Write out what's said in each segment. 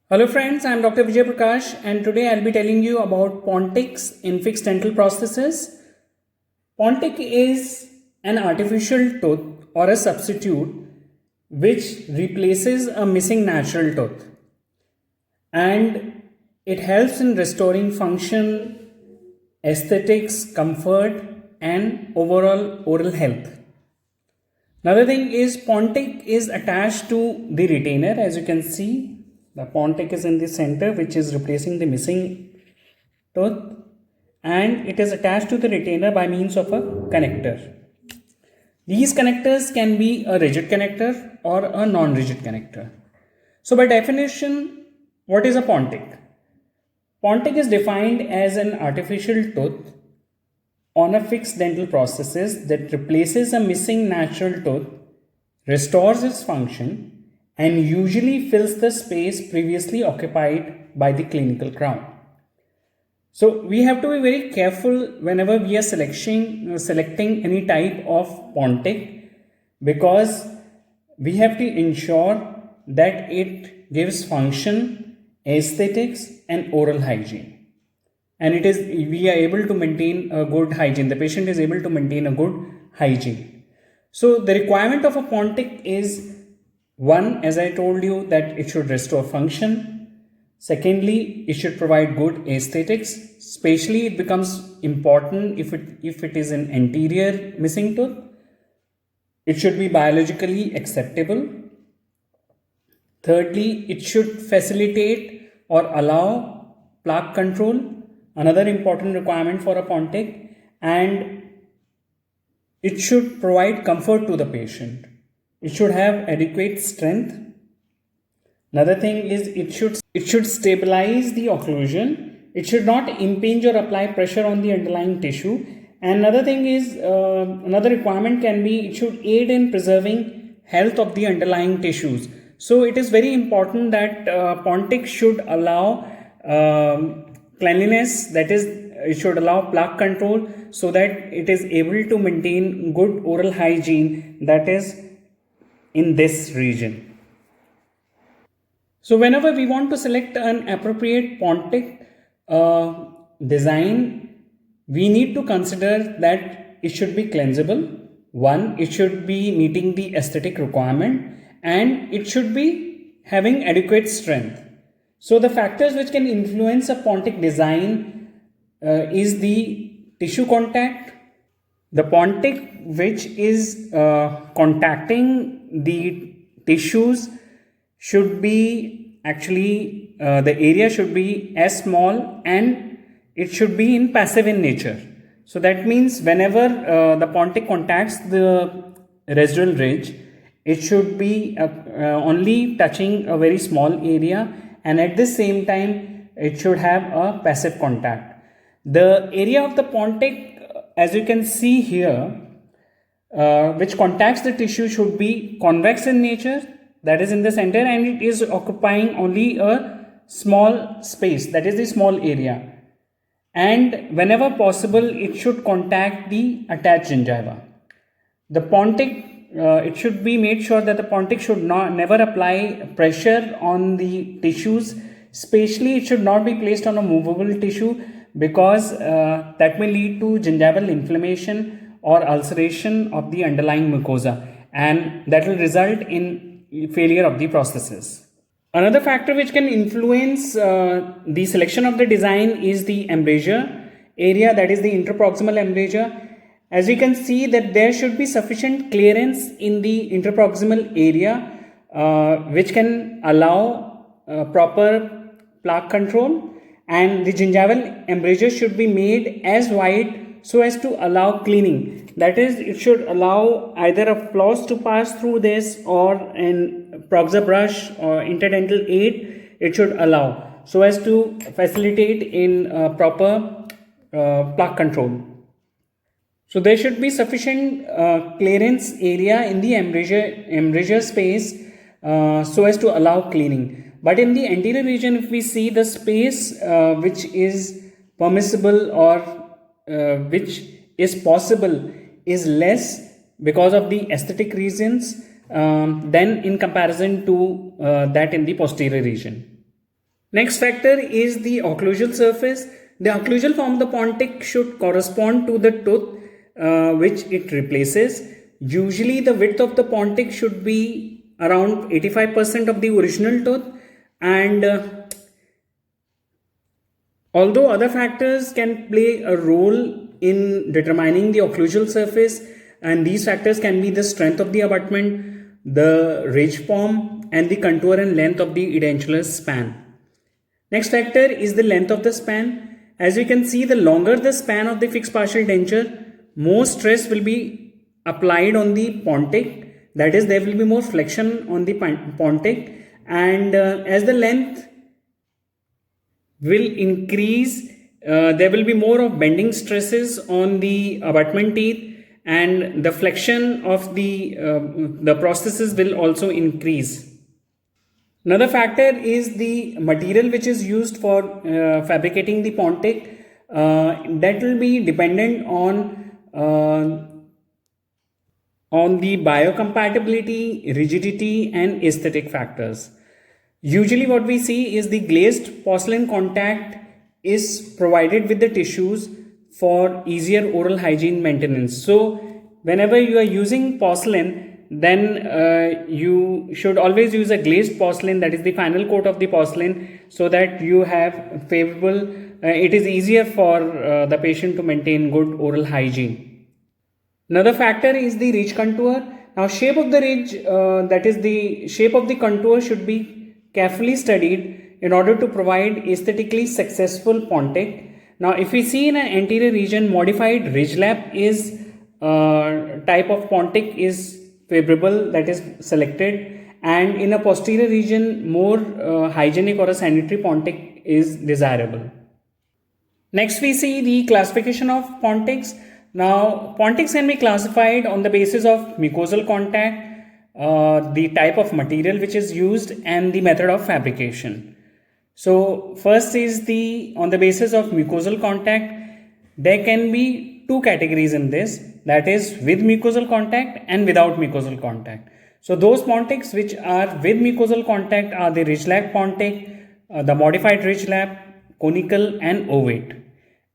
Hello friends, I am Dr. Vijay Prakash and today I'll be telling you about Pontics in fixed dental prosthesis. Pontic is an artificial tooth or a substitute which replaces a missing natural tooth, and it helps in restoring function, aesthetics, comfort and overall oral health. Another thing is Pontic is attached to the retainer. As you can see, the Pontic is in the center, which is replacing the missing tooth, and it is attached to the retainer by means of a connector. These connectors can be a rigid connector or a non-rigid connector. So by definition, what is a Pontic? Pontic is defined as an artificial tooth on a fixed dental prosthesis that replaces a missing natural tooth, restores its function, and usually fills the space previously occupied by the clinical crown. So we have to be very careful whenever we are selecting any type of Pontic, because we have to ensure that it gives function, aesthetics and oral hygiene. And we are able to maintain a good hygiene. The patient is able to maintain a good hygiene. So the requirement of a Pontic is, one, as I told you, that it should restore function. Secondly, it should provide good aesthetics. Especially it becomes important if it is an anterior missing tooth. It should be biologically acceptable. Thirdly, it should facilitate or allow plaque control, another important requirement for a Pontic, and it should provide comfort to the patient. It should have adequate strength. Another thing is it should stabilize the occlusion. It should not impinge or apply pressure on the underlying tissue. And another thing is, another requirement can be, it should aid in preserving health of the underlying tissues. So it is very important that Pontic should allow cleanliness, that is, it should allow plaque control so that it is able to maintain good oral hygiene, that is in this region. So whenever we want to select an appropriate Pontic design, we need to consider that it should be cleansable. One, it should be meeting the aesthetic requirement, and it should be having adequate strength. So the factors which can influence a Pontic design is the tissue contact. The Pontic which is contacting the tissues should be the area should be as small, and it should be passive in nature. So that means whenever the Pontic contacts the residual ridge, it should be only touching a very small area, and at the same time it should have a passive contact. The area of the Pontic, as you can see here, which contacts the tissue should be convex in nature, that is in the center, and it is occupying only a small space, that is the small area. And whenever possible, it should contact the attached gingiva. The Pontic, it should be made sure that the Pontic should never apply pressure on the tissues. Especially, it should not be placed on a movable tissue, because that may lead to gingival inflammation or ulceration of the underlying mucosa, and that will result in failure of the prosthesis. Another factor which can influence the selection of the design is the embrasure area, that is the interproximal embrasure. As you can see that there should be sufficient clearance in the interproximal area which can allow proper plaque control, and the gingival embrasure should be made as wide so as to allow cleaning. That is, it should allow either a floss to pass through this or an proxa brush or interdental aid. It should allow so as to facilitate in proper plaque control. So there should be sufficient clearance area in the embrasure space so as to allow cleaning. But in the anterior region, if we see the space which is permissible or which is possible is less because of the aesthetic reasons than in comparison to that in the posterior region. Next factor is the occlusal surface. The occlusal form of the pontic should correspond to the tooth which it replaces. Usually the width of the pontic should be around 85% of the original tooth, and although other factors can play a role in determining the occlusal surface, and these factors can be the strength of the abutment, the ridge form, and the contour and length of the edentulous span. Next factor is the length of the span. As you can see, the longer the span of the fixed partial denture, more stress will be applied on the pontic. That is, there will be more flexion on the pontic, and as the length will increase, there will be more of bending stresses on the abutment teeth, and the flexion of the prosthesis will also increase. Another factor is the material which is used for fabricating the pontic. That will be dependent on the biocompatibility, rigidity, and aesthetic factors. Usually what we see is the glazed porcelain contact is provided with the tissues for easier oral hygiene maintenance. So whenever you are using porcelain, then you should always use a glazed porcelain, that is the final coat of the porcelain, so that you have favorable, it is easier for the patient to maintain good oral hygiene. Another factor is the ridge contour. Now shape of the ridge, that is the shape of the contour, should be carefully studied in order to provide aesthetically successful pontic. Now if we see in an anterior region, modified ridge lap is type of pontic is favorable, that is selected, and in a posterior region more hygienic or a sanitary pontic is desirable. Next we see the classification of pontics. Now pontics can be classified on the basis of mucosal contact, the type of material which is used, and the method of fabrication. So first is on the basis of mucosal contact. There can be two categories in this, that is with mucosal contact and without mucosal contact. So those pontics which are with mucosal contact are the ridge lap pontic, the modified ridge lap, conical, and ovate.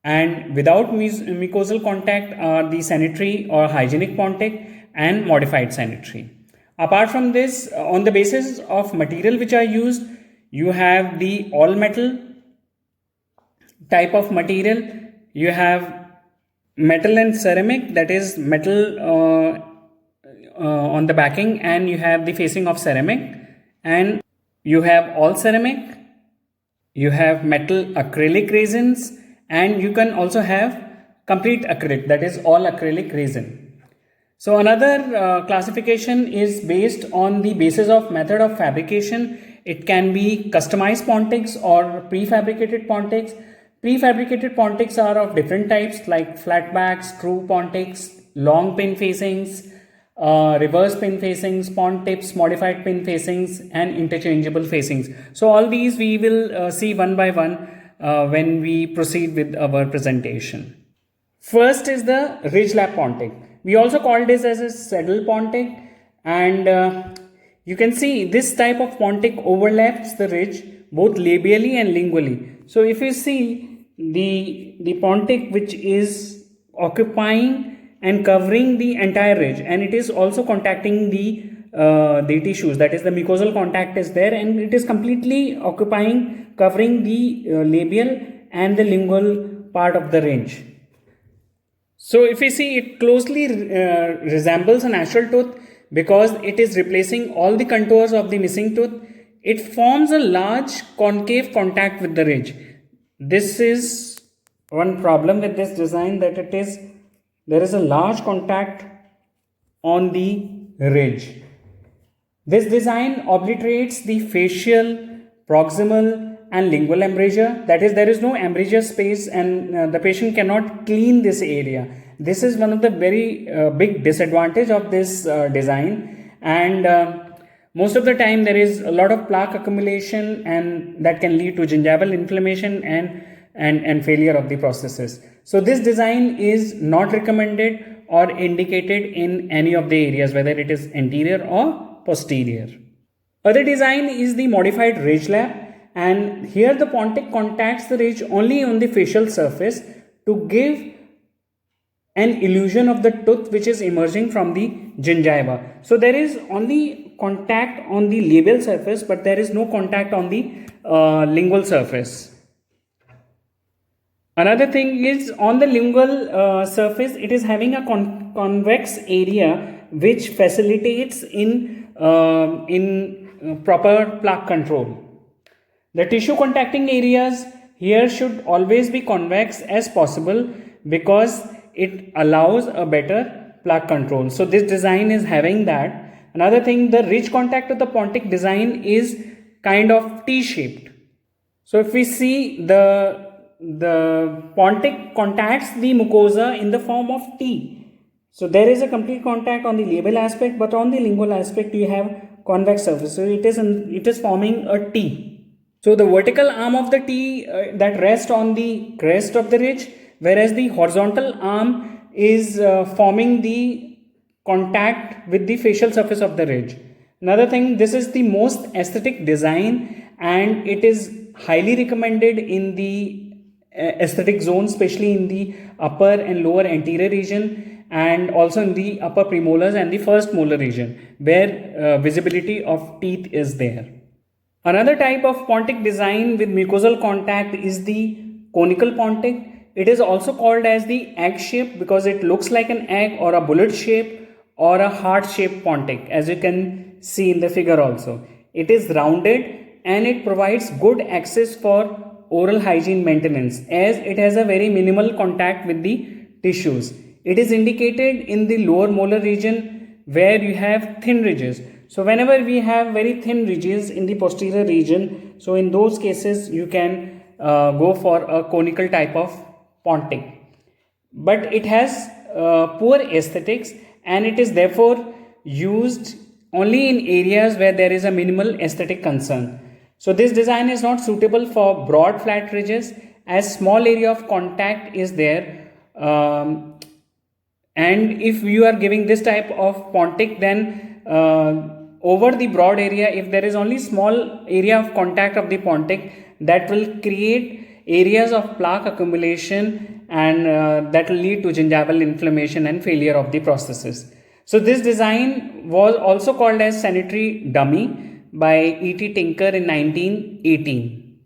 And without mucosal contact are the sanitary or hygienic pontic and modified sanitary. Apart from this, on the basis of material which are used, you have the all metal type of material, you have metal and ceramic, that is metal on the backing, and you have the facing of ceramic, and you have all ceramic, you have metal acrylic resins, and you can also have complete acrylic, that is all acrylic resin. So another classification is based on the basis of method of fabrication. It can be customized pontics or prefabricated pontics. Prefabricated pontics are of different types, like flat backs, screw pontics, long pin facings, reverse pin facings, pont tips, modified pin facings, and interchangeable facings. So all these we will see one by one when we proceed with our presentation. First is the ridge lap pontic. We also call this as a saddle pontic, and you can see this type of pontic overlaps the ridge both labially and lingually. So if you see the pontic which is occupying and covering the entire ridge, and it is also contacting the tissues, that is the mucosal contact is there, and it is completely occupying, covering the labial and the lingual part of the range. So if we see, it closely resembles a natural tooth because it is replacing all the contours of the missing tooth. It forms a large concave contact with the ridge. This is one problem with this design, that there is a large contact on the ridge. This design obliterates the facial, proximal, and lingual embrasure. That is, there is no embrasure space, and the patient cannot clean this area. This is one of the very big disadvantage of this design, and most of the time there is a lot of plaque accumulation, and that can lead to gingival inflammation and failure of the processes. So this design is not recommended or indicated in any of the areas, whether it is anterior or posterior. Other design is the modified ridge lap, and here the pontic contacts the ridge only on the facial surface to give an illusion of the tooth which is emerging from the gingiva. So there is only contact on the labial surface, but there is no contact on the lingual surface. Another thing is, on the lingual surface, it is having a convex area which facilitates in proper plaque control. The tissue contacting areas here should always be convex as possible because it allows a better plaque control. So this design is having that. Another thing, the ridge contact of the pontic design is kind of T-shaped. So if we see the pontic contacts the mucosa in the form of T. So there is a complete contact on the labial aspect, but on the lingual aspect you have convex surface. So it is forming a T. So the vertical arm of the T that rests on the crest of the ridge, whereas the horizontal arm is forming the contact with the facial surface of the ridge. Another thing, this is the most aesthetic design and it is highly recommended in the aesthetic zone, especially in the upper and lower anterior region, and also in the upper premolars and the first molar region where visibility of teeth is there. Another type of pontic design with mucosal contact is the conical pontic. It is also called as the egg shape because it looks like an egg, or a bullet shape, or a heart shaped pontic, as you can see in the figure also. It is rounded and it provides good access for oral hygiene maintenance as it has a very minimal contact with the tissues. It is indicated in the lower molar region where you have thin ridges. So whenever we have very thin ridges in the posterior region, so in those cases you can go for a conical type of pontic. But it has poor aesthetics and it is therefore used only in areas where there is a minimal aesthetic concern. So this design is not suitable for broad flat ridges as small area of contact is there. And if you are giving this type of pontic, then over the broad area, if there is only small area of contact of the pontic, that will create areas of plaque accumulation and that will lead to gingival inflammation and failure of the prosthesis. So this design was also called as sanitary dummy by E.T. Tinker in 1918.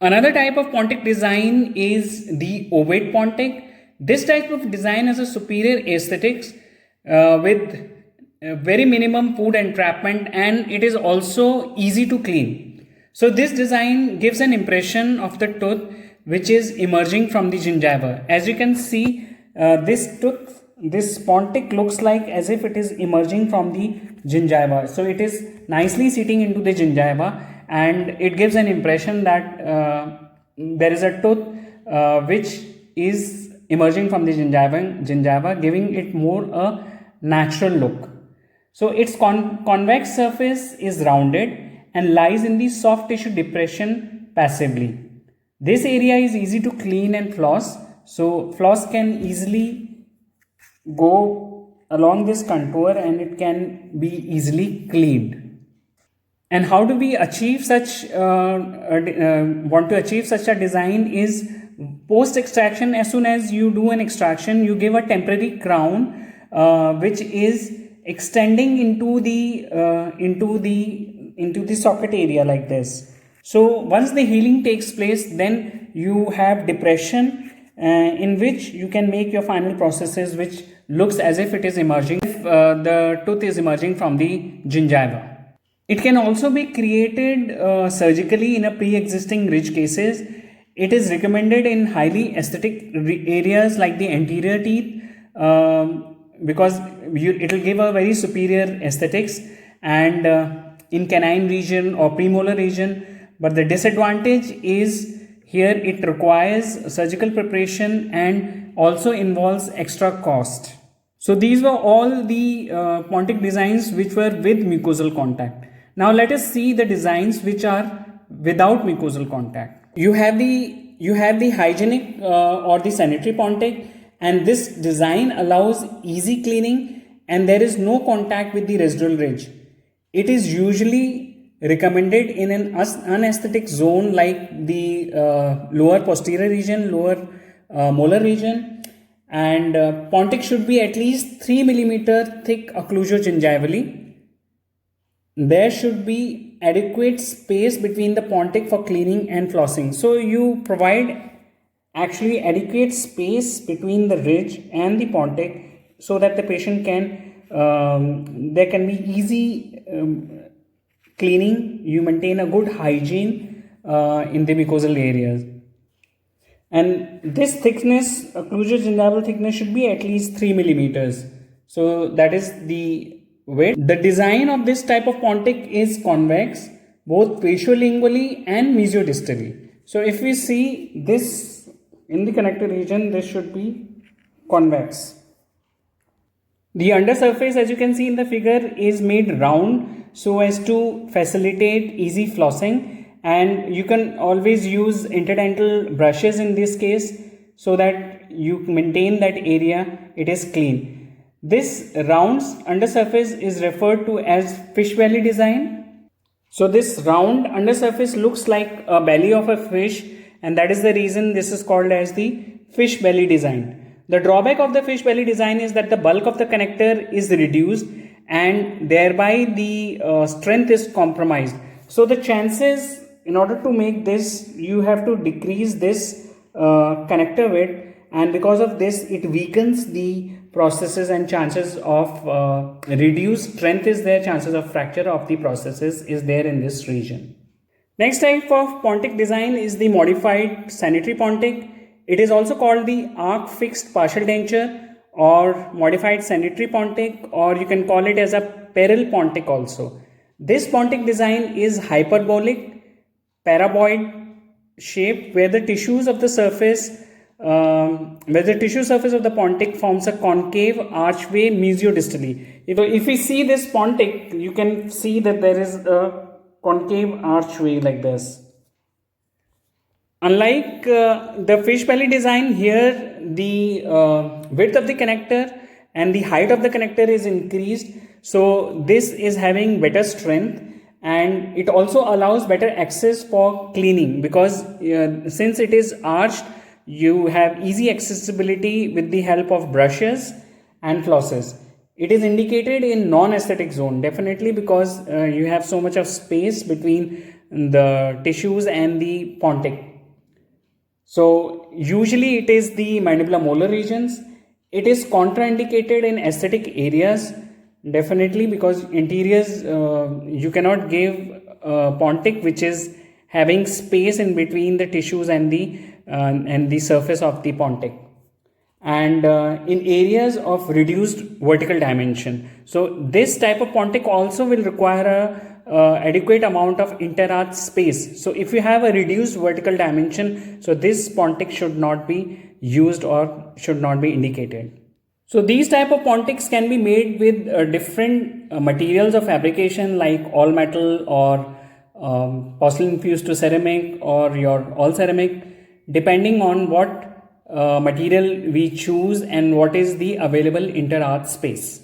Another type of pontic design is the ovate pontic. This type of design has a superior aesthetics with very minimum food entrapment, and it is also easy to clean. So this design gives an impression of the tooth which is emerging from the gingiva. As you can see, this pontic looks like as if it is emerging from the gingiva. So it is nicely sitting into the gingiva and it gives an impression that there is a tooth which is emerging from the gingiva, giving it more a natural look. So its convex surface is rounded and lies in the soft tissue depression passively. This area is easy to clean and floss. So floss can easily go along this contour and it can be easily cleaned. And how do we achieve such want to achieve such a design is post extraction. As soon as you do an extraction, you give a temporary crown which is extending into the socket area like this. So once the healing takes place, then you have depression in which you can make your final processes which looks as if it is emerging, the tooth is emerging from the gingiva. It can also be created surgically in a pre-existing ridge cases. It is recommended in highly aesthetic areas like the anterior teeth because it will give a very superior aesthetics, and in canine region or premolar region. But the disadvantage is here it requires surgical preparation and also involves extra cost. So these were all the pontic designs which were with mucosal contact. Now let us see the designs which are without mucosal contact. You have the hygienic or the sanitary pontic, and this design allows easy cleaning and there is no contact with the residual ridge. It is usually recommended in an unaesthetic zone like the lower posterior region, lower molar region, and Pontic should be at least 3 millimeter thick occlusogingivally. There should be adequate space between the Pontic for cleaning and flossing. So you provide actually adequate space between the ridge and the Pontic so that the patient can there can be easy cleaning. You maintain a good hygiene in the mucosal areas. And this thickness, occlusogingival thickness, should be at least 3 millimeters. So that is the width. The design of this type of Pontic is convex, both faciolingually and mesiodistally. So if we see this in the connector region, this should be convex. The undersurface, as you can see in the figure, is made round so as to facilitate easy flossing, and you can always use interdental brushes in this case so that you maintain that area, it is clean. This round undersurface is referred to as fish belly design. So this round undersurface looks like a belly of a fish, and that is the reason this is called as the fish belly design. The drawback of the fish belly design is that the bulk of the connector is reduced and thereby the strength is compromised. So the chances, in order to make this, you have to decrease this connector width, and because of this it weakens the processes and chances of reduced strength is there, chances of fracture of the processes is there in this region. Next type of Pontic design is the modified sanitary Pontic. It is also called the arc fixed partial denture or modified sanitary Pontic, or you can call it as a Perel Pontic also. This Pontic design is hyperbolic, paraboid shape where the tissues of the surface of the Pontic forms a concave archway mesiodistally. If we see this Pontic, you can see that there is a concave archway like this. Unlike the fish belly design, here the width of the connector and the height of the connector is increased. So this is having better strength, and it also allows better access for cleaning because since it is arched, you have easy accessibility with the help of brushes and flosses. It is indicated in non-aesthetic zone definitely because you have so much of space between the tissues and the Pontic. So usually it is the mandibular molar regions. It is contraindicated in aesthetic areas definitely because interiors you cannot give Pontic which is having space in between the tissues and the surface of the Pontic, and in areas of reduced vertical dimension. So this type of Pontic also will require a adequate amount of interarch space. So if you have a reduced vertical dimension, so this Pontic should not be used or should not be indicated. So these type of Pontics can be made with different materials of fabrication like all metal or porcelain fused to ceramic or your all ceramic, depending on what material we choose and what is the available interarch space.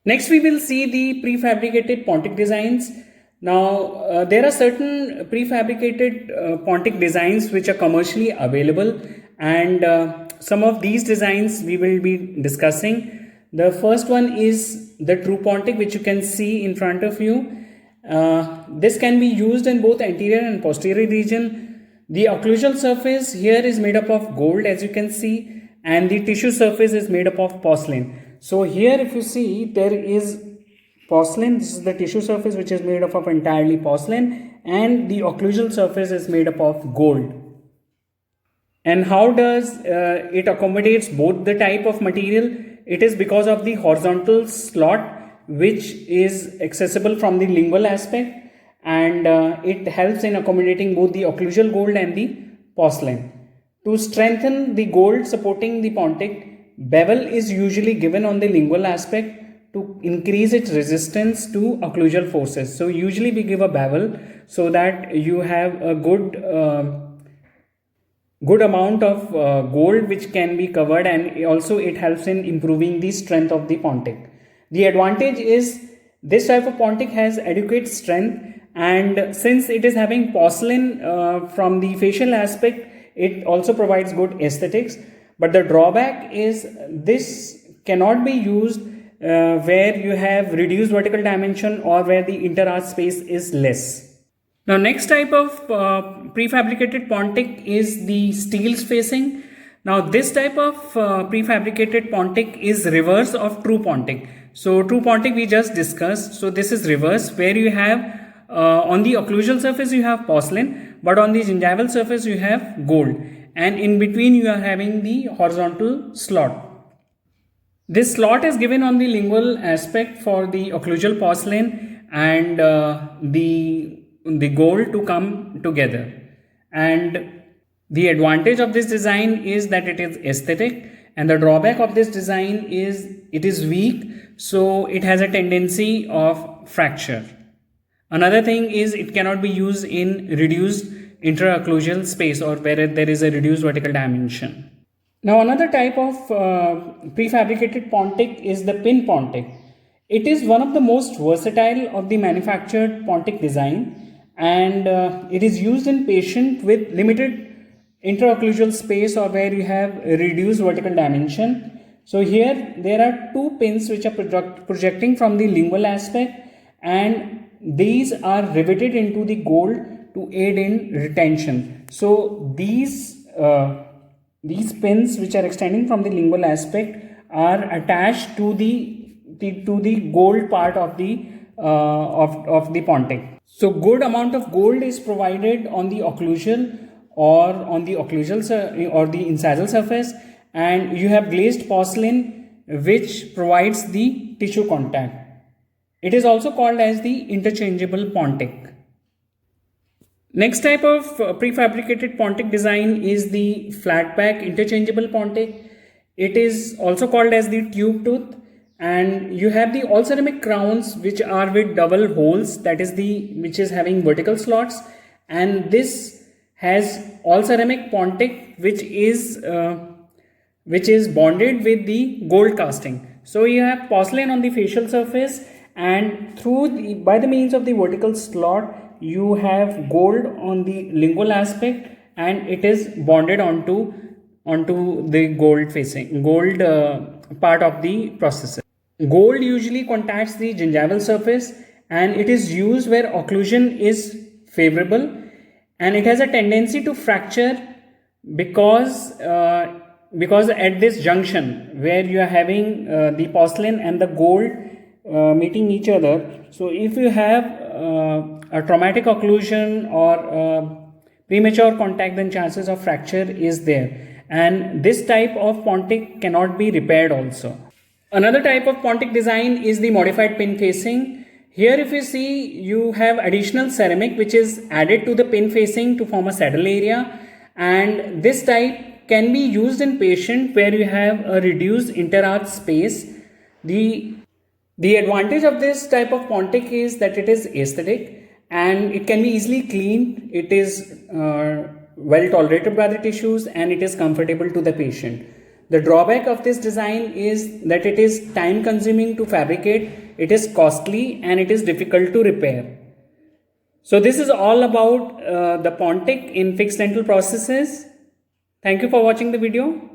Next we will see the prefabricated Pontic designs. Now there are certain prefabricated Pontic designs which are commercially available, and some of these designs we will be discussing. The first one is the true Pontic, which you can see in front of you. This can be used in both anterior and posterior region. The occlusal surface here is made up of gold, as you can see, and the tissue surface is made up of porcelain. So here if you see, there is porcelain. This is the tissue surface which is made up of entirely porcelain, and the occlusal surface is made up of gold. And how does it accommodates both the type of material? It is because of the horizontal slot which is accessible from the lingual aspect, and it helps in accommodating both the occlusal gold and the porcelain. To strengthen the gold supporting the Pontic, bevel is usually given on the lingual aspect to increase its resistance to occlusal forces. So usually we give a bevel so that you have a good amount of gold which can be covered, and also it helps in improving the strength of the Pontic. The advantage is this type of Pontic has adequate strength and since it is having porcelain from the facial aspect, it also provides good aesthetics. But the drawback is this cannot be used where you have reduced vertical dimension or where the inter-arch space is less. Now, next type of prefabricated Pontic is the steel facing. Now, this type of prefabricated Pontic is reverse of true Pontic. So, true Pontic we just discussed. So, this is reverse, where you have on the occlusal surface you have porcelain, but on the gingival surface you have gold, and in between you are having the horizontal slot. This slot is given on the lingual aspect for the occlusal porcelain and the gold to come together. And the advantage of this design is that it is aesthetic, and the drawback of this design is it is weak, so it has a tendency of fracture. Another thing is it cannot be used in reduced intraocclusal space or where there is a reduced vertical dimension. Now, another type of prefabricated Pontic is the pin Pontic. It is one of the most versatile of the manufactured Pontic design, and it is used in patients with limited intraocclusal space or where you have reduced vertical dimension. So here there are two pins which are projecting from the lingual aspect, and these are riveted into the gold to aid in retention. So these pins which are extending from the lingual aspect are attached to the gold part of the Pontic. So good amount of gold is provided on the occlusal or on the occlusal or the incisal surface, and you have glazed porcelain which provides the tissue contact. It is also called as the interchangeable Pontic. Next type of prefabricated Pontic design is the flat back interchangeable Pontic. It is also called as the tube tooth, and you have the all ceramic crowns which are with double holes, that is which is having vertical slots, and this has all ceramic Pontic which is bonded with the gold casting. So you have porcelain on the facial surface, and by the means of the vertical slot you have gold on the lingual aspect, and it is bonded onto the gold part of the processor. Gold usually contacts the gingival surface, and it is used where occlusion is favorable, and it has a tendency to fracture because at this junction where you are having the porcelain and the gold meeting each other. So if you have a traumatic occlusion or premature contact, then chances of fracture is there, and this type of Pontic cannot be repaired also. Another type of Pontic design is the modified pin facing. Here if you see, you have additional ceramic which is added to the pin facing to form a saddle area, and this type can be used in patient where you have a reduced interarch space. The advantage of this type of Pontic is that it is aesthetic and it can be easily cleaned. It is well tolerated by the tissues, and it is comfortable to the patient. The drawback of this design is that it is time consuming to fabricate, it is costly, and it is difficult to repair. So this is all about the Pontic in fixed dental processes. Thank you for watching the video.